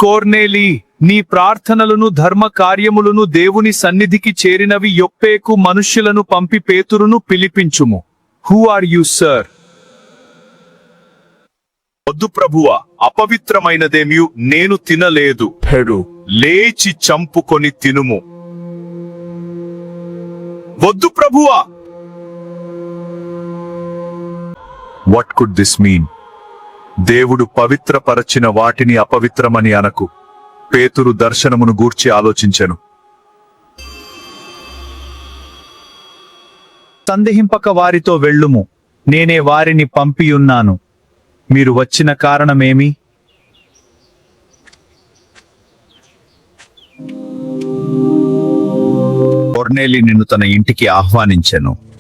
కొర్నేలీ, నీ ప్రార్థనలను ధర్మ కార్యములను దేవుని సన్నిధికి చేరినవి యొప్పేకు మనుష్యులను పంపి పేతురును పిలిపించుము. Who are you sir? వద్దు ప్రభువా, అపవిత్రమైనదేమీ నేను తినలేదు. లేచి చంపుకొని తినుము. వద్దు ప్రభువా. What could this mean? దేవుడు పవిత్రపరచిన వాటిని అపవిత్రమని అనకు. పేతురు దర్శనమును గూర్చి ఆలోచించెను. సందేహింపక వారితో వెళ్ళుము, నేనే వారిని పంపియున్నాను. మీరు వచ్చిన కారణమేమి? కొర్నేలి నిన్ను తన ఇంటికి ఆహ్వానించెను.